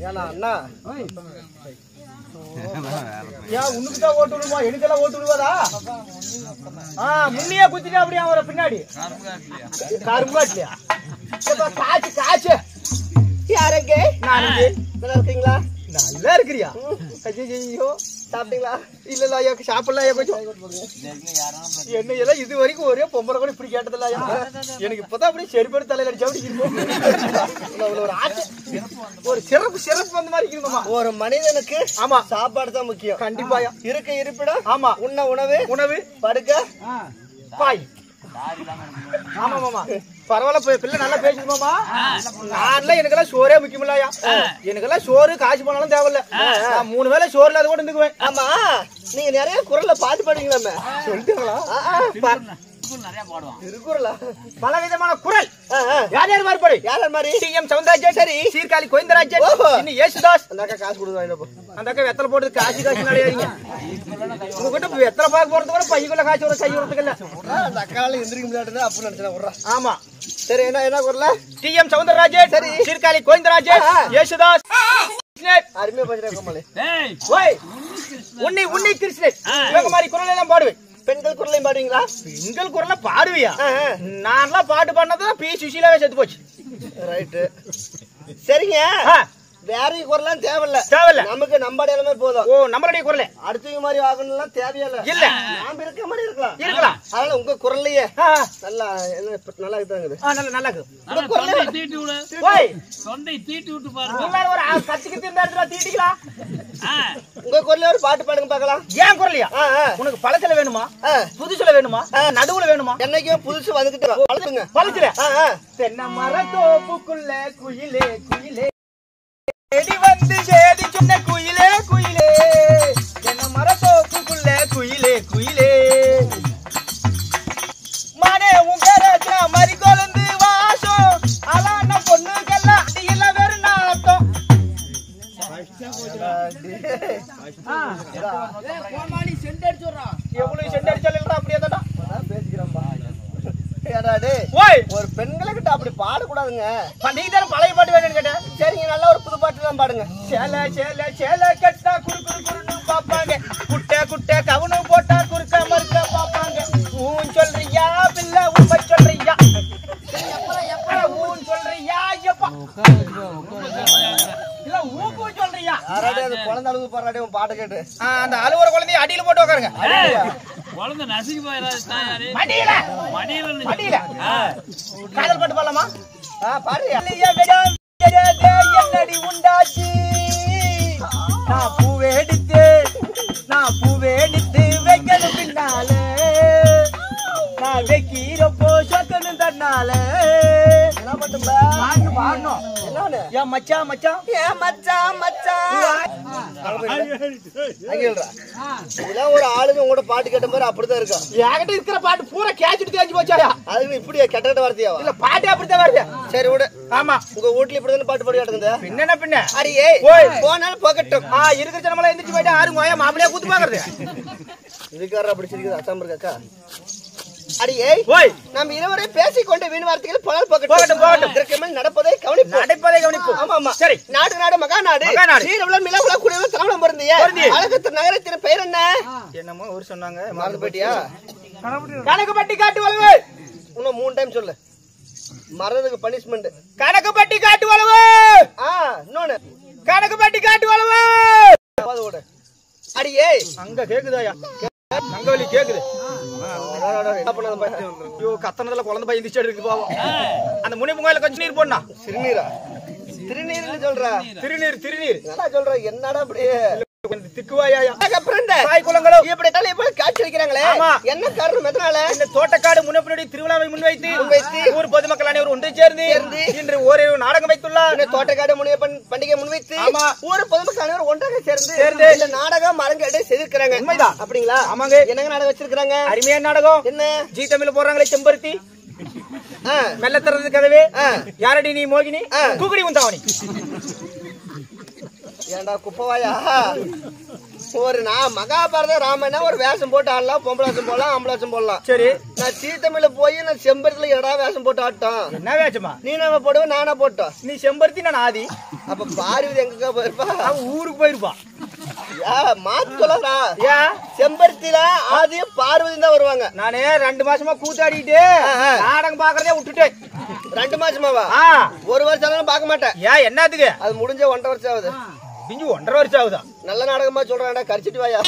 ஏன்னா அண்ணா ஏன் உனக்குதான் ஓட்டு விடுவா எனக்கெல்லாம் ஓட்டு விடுவாதா முன்னையே குத்திட்டு அப்படியே அவரை பின்னாடி கரும்பாட்லையா காய்ச்சி காய்ச்சி யாருங்க நானுங்க நல்லா இருக்கீங்களா நல்லா இருக்கிறியா ஐயோ சாப்பிட்டீங்களா இல்ல ஐயா சாப்பிடலாம் ஐயா கொஞ்சம் என்ன எல்லாம் இது வரைக்கும் ஒரே பொம்பளை கூட இப்படி கேட்டதில்ல ஐயா எனக்கு இப்பதான் அப்படியே செருப்பெடு தலையில அடிச்சா ஒரு ஆசை ஒரு சிறப்பு சிறப்பு வந்த மாதிரி இருக்கணுமா ஒரு மனிதனுக்கு ஆமா சாப்பாடு தான் முக்கியம் கண்டிப்பா இருக்க இருப்பிடம் ஆமா உண்ண உணவு உணவு படுக்க பாய் ஆமா மாமா பரவாயில்ல பிள்ளை நல்லா பேசுமாமா நான்லாம் எனக்கெல்லாம் சோறே முக்கியமில்லையா எனக்கெல்லாம் சோறு காசு போனாலும் தேவையில்ல நான் 3 வேளை சோறு இல்லாத கூட இருந்துக்குவேன் ஆமா நீங்க நிறைய குரல்ல பாட்டு பாடுவீங்களாமே சொல்லிட்டீங்களா பல விதமான குரல் யார் யார் மாதிரி பாடு யார் யார் மாதிரி டிஎம் சவுந்தரராஜன் சரி சீர்காழி கோவிந்தராஜன் இன்னும் யேசுதாஸ் அந்த அக்கா காசு கொடுங்க அந்த அக்கா வெத்தலை போட்டு காசு காசு நடையாதீங்க உங்ககிட்ட வெத்தலை பார்க்க போறது கூட பையக்குள்ள காசு ஒரு கை வரதுக்கு இல்ல அந்த அக்கால எந்திரிக்க முடியாது அப்படி நினைச்சேன் ஆமா சரி என்ன என்ன குரல் டிஎம் சவுந்தரராஜன் சரி சீர்காழி கோவிந்தராஜன் யேசுதாஸ் அருமையா பண்றேன் கோமலே ஓய் உன்னை கிருஷ்ணன் இவங்க மாதிரி குரல் எல்லாம் பாடுவேன் பெண்கள் குரலையும் பாடுவீங்களா பெண்கள் குரல பாடுவியா நான்லாம் பாட்டு பாடினதான் பி சுஷீலாவே செத்து போச்சு ரைட்டு சரிங்க வேற குரலாம் தேவையில்ல நமக்கு நம்பட எல்லாமே போதும் ஓ நம்மளுடைய குரல் அடுத்தவங்க மாதிரி ஆகணும்லாம் தேவையில்ல இல்ல நாம இருக்க மாதிரி இருக்கலாம் அதனால உங்க குரல்லையே நல்லா நல்லா இருக்குங்க நல்லா இருக்கு ஓய் தொண்டை தீட்டி விட்டு பாருங்க எல்லாரும் ஒரு கத்திக்கு இந்த இடத்துல தீட்டிக்கலாம் உங்க குரல்ல ஒரு பாட்டு பாடுங்க பார்க்கலாம் ஏன் குரல்லையா உனக்கு பழசல வேணுமா புதுசுல வேணுமா நடுவுல வேணுமா என்னைக்கும் புதுசு வந்துட்டு பழசுங்க பழசுல தென்னை மரத்தோப்புக்குள்ள குயிலே குயிலே தேடி வந்து சேதி சொன்ன குயிலே குயிலே என்ன மரத்தோப்புக்குள்ள குயிலே குயிலே மானே உங்க மறி கொழுந்து வாசம் அலான பொண்ணுக்கெல்லாம் அடியில வேறு நாட்டம் எவ்வளவு சென்ட் அடிச்சாலும் அப்படியே தானே பேசிக்கிறோம்பா ஒரு பெண்களை கிட்ட அப்படி பாடக்கூடாதுங்க நீங்க தானே பழைய பாட்டு வேணும்னு கேட்டேன் சரிங்க நல்லா ஒரு புது பாட்டு தான் பாடுங்க சேல சேல சேல கட்டா குறு குறு குறுன்னு பாப்பாங்க குட்டை குட்டை கவுனு போட்டா குறுக்க மறுக்க பாப்பாங்க ஊன் சொல்றியா பிள்ளை உண்மை சொல்றியா ஊன் சொல்றியா எப்பா இல்ல ஊக்கு சொல்றியா யாராடே அந்த குழந்தை அழுது போறாடே உன் பாட்டு கேட்டு அந்த அழுவுற குழந்தைய அடியில போட்டு உட்காருங்க குழந்தை நசுக்கி போயிடாது மடியில மடியில மடியில காதல் பாட்டு பாடலாமா பாரு என்னடி உண்டாச்சு நான் பூவே எடுத்து வைக்கணும் பின்னாலே நான் வைக்கிறப்போ சொக்கணும் தன்னால என்ன பண்ணும்பா பாட்டு பாடணும் என்னன்னு ஏன் மச்சான் மச்சான் ஏன் மச்சான் மச்சான் இதெல்லாம் ஒரு ஆளுங்க உங்களோட பாட்டு கேட்ட மாதிரி அப்படிதான் இருக்கும் என்கிட்ட இருக்கிற பாட்டு பூரா கேச்சுட்டு தேஞ்சு போச்சாயா அதுக்கு இப்படி கெட்ட வார்த்தையாவா இல்ல பாட்டு அப்படித்தான் வருது சரி விடு ஆமா உங்க வீட்டுல இப்படிதான் பாட்டு பாடி காட்டுங்க பின்ன பின்ன அடியே போனாலும் போகட்டும் இருக்கிற ஜனமெல்லாம் எந்திரிச்சு போயிட்டு ஆறுங்க மாப்பிளையா கூத்து பாக்குறது இதுக்காரா அப்படி சிரிக்குது அசாம்பர் அக்கா அடியே நம்ம இருவரை பேசிக்கொண்டு வீண் வார்த்தைகள் புகழ் போகட்டும் நடப்பதை கவனிப்போம் ஆமா ஆமா சரி நாடு நாடு மகாநாடு சீரவுல மிளவுல குடிவ தமிழம் பொருந்திய அழகத்து நகரத்தின் பெயர் என்ன என்னமோ ஒரு சொன்னாங்க மறந்து போயிட்டியா கணக்குப்பட்டி காட்டு வளவு இன்னும் 3 டைம் சொல்லு மறந்ததுக்கு பனிஷ்மெண்ட் கணக்குப்பட்டி காட்டு வளவு இன்னொன்னு கணக்குப்பட்டி காட்டு வளவு அடியே அங்க கேக்குதாயா நங்கவலி கேக்குது கத்தனதுல குழந்தை பையன் திச்சு இருக்கு பாவம் அந்த முனிப்பு கோயில கொஞ்சம் நீர் போடா திருநீரா திருநீர் சொல்ற திருநீர் திருநீர் சொல்ற என்னடா அப்படியே என்ன காரணம் எதனால இந்த தோட்டக்காடு முன்னப்படி திருவிழாவை முன்வைத்து ஊர் பொதுமக்கள் அனைவரும் ஒன்று சேர்ந்து இன்று ஒரு நாடகம் வைத்துள்ளார் தோட்டக்காடு முனியப்பன் பண்டிகை முன்வைத்து ஊர் பொதுமக்கள் அனைவரும் ஒன்றாக சேர்ந்து இந்த நாடகம் அரங்கேற்றம் செய்திருக்கிறாங்க உண்மைதான் அப்படிங்களா ஆமாங்க என்னங்க நாடகம் வச்சிருக்காங்க அருமையான நாடகம் என்ன ஜி தமிழ் போடுறாங்களே செம்பருத்தி மெல்ல திறந்து கதவே யாரடி நீ மோகினி தூக்குடி உந்தாவணி ஏண்டா குப்பவாயா ஒரு நான் மகாபாரத ராமனா ஒரு வேஷம் போட்டு ஆடலாம், பொம்பளை வேஷம் போடலாம், ஆம்பளை வேஷம் போடலாம். சரி, நான் சீத்தமிழ்ல போய் நான் செம்பருத்தில எடா வேஷம் போட்டு ஆட்டோம். என்ன வேஷமா? நீ நம்ம போடுவோம், நானா போட்டோம். நீ செம்பருத்தி, நான் ஆதி. அப்ப பார்வதி எங்க போயிருப்பா? அவன் ஊருக்கு போயிருப்பான். மாத்து சொல்லா, ஏன் செம்பருத்தில ஆதியும் பார்வதி தான் வருவாங்க. நானே 2 மாசமா கூத்தாடிட்டு நாடகம் பாக்குறதே விட்டுட்டேன். 2 மாசமாவா? 1 வருஷம் பார்க்க மாட்டேன். ஏன் என்னத்துக்கு? அது முடிஞ்ச 1.5 வருஷம் ஆகுது. பிஞ்சு 1.5 வருஷம் ஆகுதா? நல்ல நாடகமா சொல்றான்டா, கரிச்சிட்டு வாயா.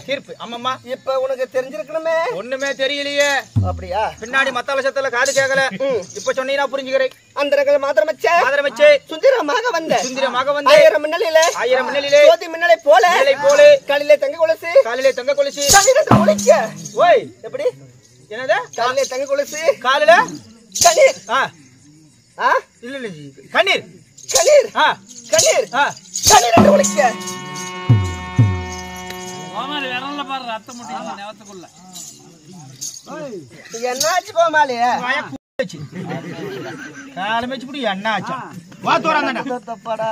தீர்ப்பு. ஆமாமா, இப்ப உனக்கு தெரிஞ்சிருக்கணுமே. ஒண்ணுமே தெரியலையே. அப்படியா? பின்னாடி மத்தால சத்தல காது கேட்கல. இப்ப சொன்னீங்கன்னா புரிஞ்சுக்கிறேன். அந்த மாத்திரம் வச்சே சுந்தரமாக வந்த 1000 மின்னலிலே 1000 மின்னலிலே ஜோதி மின்னலை போல காலிலே தங்க கொலுசு ஒளிக்க. ஓய், எப்படி? என்னது? காலிலே தங்க கொலுசு, காலில கண்ணீர். இல்ல இல்ல, கண்ணீர் கண்ணீர் கண்ணீர் கண்ணீர் என்று ஒளிக்க. என்னாச்சு போமாலே? காலமேச்சு என்ன ஆச்சா? வா தோறாங்கடா. தப்பாடா.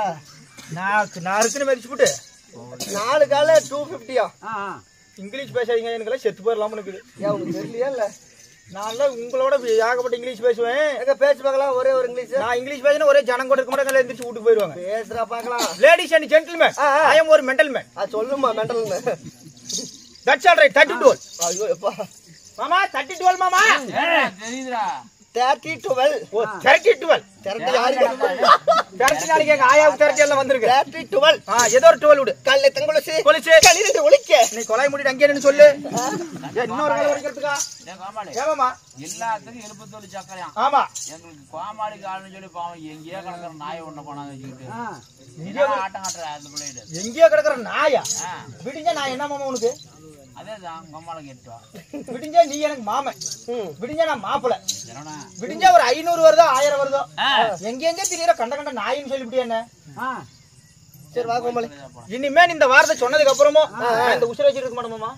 நான் இருக்குன்னு மரிச்சு போட்டு 4 கால 250. இங்கிலீஷ் பேசாதீங்க, எனக்கு செத்து போயிடலாம். இருக்குது உனக்கு தெரியலையா? இல்ல நான் உங்களோட ஏகப்பட்ட இங்கிலீஷ் பேசுவேன். எங்க பேச்சு பார்க்கலாம். ஒரே ஒரு இங்கிலீஷ். நான் இங்கிலீஷ் பேசினா ஒரே ஜனம் கூட இருக்க மாட்டாங்க, எந்திரிச்சு வீட்டுக்கு போயிருவாங்க. பேசுறா பார்க்கலாம். லேடிஸ் அண்ட் ஜென்டில்மேன், ஐ அம் ஒரு மென்டல் மேன். சொல்லுமா mental man. That's all right. 32. ஐயோ அப்பா மாமா, 32 மாமா. தெரியுதுடா. 32. ஓ 32. திரட்டி யாருக்கு? திரட்டி நாளைக்கு எங்க ஆயாவுக்கு திரட்டி எல்லாம் வந்திருக்கு. 32. ஏதோ ஒரு 12 விடு. காலையில தங்க கொலுசு கண்ணீர் ஒளிக்க. நீ கொலை முடிட்டு அங்கே நின்னு சொல்லு. இன்னொரு வேலை உடைக்கிறதுக்கா? ஏமாமா, எல்லாத்துக்கும் 77 சக்கரையா? ஆமா. எங்களுக்கு கோமாளி காலன்னு சொல்லி பாவம் எங்கேயோ கிடக்குற நாயை ஒண்ணு போனாங்க வச்சுக்கிட்டு ஆட்டம் காட்டுற அந்த பிள்ளைகிட்ட. எங்கேயோ கிடக்குற நாயா? விடிஞ்சா நான் என்ன மாமா உனக்கு? அதேதான் கோமாளை கேட்டுவா. விடிஞ்சா நீ எனக்கு மாமன், விடிஞ்சா நான் மாப்பிள்ள. விடிஞ்சா ஒரு 500 வருதோ 1000 வருதோ எங்க தெரியற கண்ட நாயின்னு சொல்லிவிட்டு என்ன? சரி வா கோமாளி. இனிமே இந்த வார்த்தை சொன்னதுக்கு அப்புறமும் இந்த உசுர வச்சிருக்க மாட்டோமா?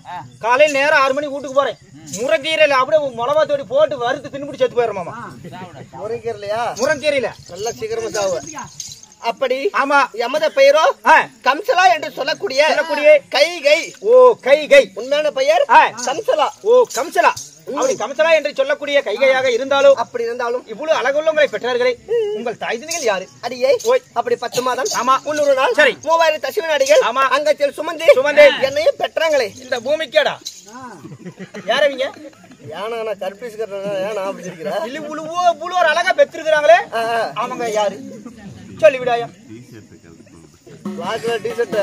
காலையில நேரம் 6 மணி வீட்டுக்கு போறேன். முருங்கீரையில அப்படியே மிளகா தோடி போட்டு வறுத்து தின்னுபிடி செத்து போயிடும் மாமா. முருங்கீரையா? முருங்கீரையில நல்லா சீக்கிரமா சாவு. அப்படி ஆமா. எமத பெயரோ கம்சலா என்று சொல்லக்கூடிய கைகை. ஓ கைகை. உண்மையான பெயர் கம்சலா. ஓ கம்சலா. அப்படி கம்சலா என்று சொல்லக்கூடிய கைகையாக இருந்தாலும் அப்படி இருந்தாலும் இவ்வளவு அழகுள்ளவங்களை பெற்றார்களே உங்கள் தாய் தந்தைகள் யாரு? அடியே அப்படி 10 மாதம் ஆமா 300 நாள் சரி 3000 தசிவன் அடிகள் ஆமா அங்கத்தில் சுமந்து என்னையும் பெற்றாங்களே இந்த பூமிக்கேடா யாரவங்க ஏனா கற்பிச்சுக்கிறேன் ஏனா அப்படி இருக்கிற இல்ல இவ்வளவு ஒரு அழகா பெற்றிருக்கிறாங்களே அவங்க யாரு சொல்லி விடாயா டி-ஷர்ட்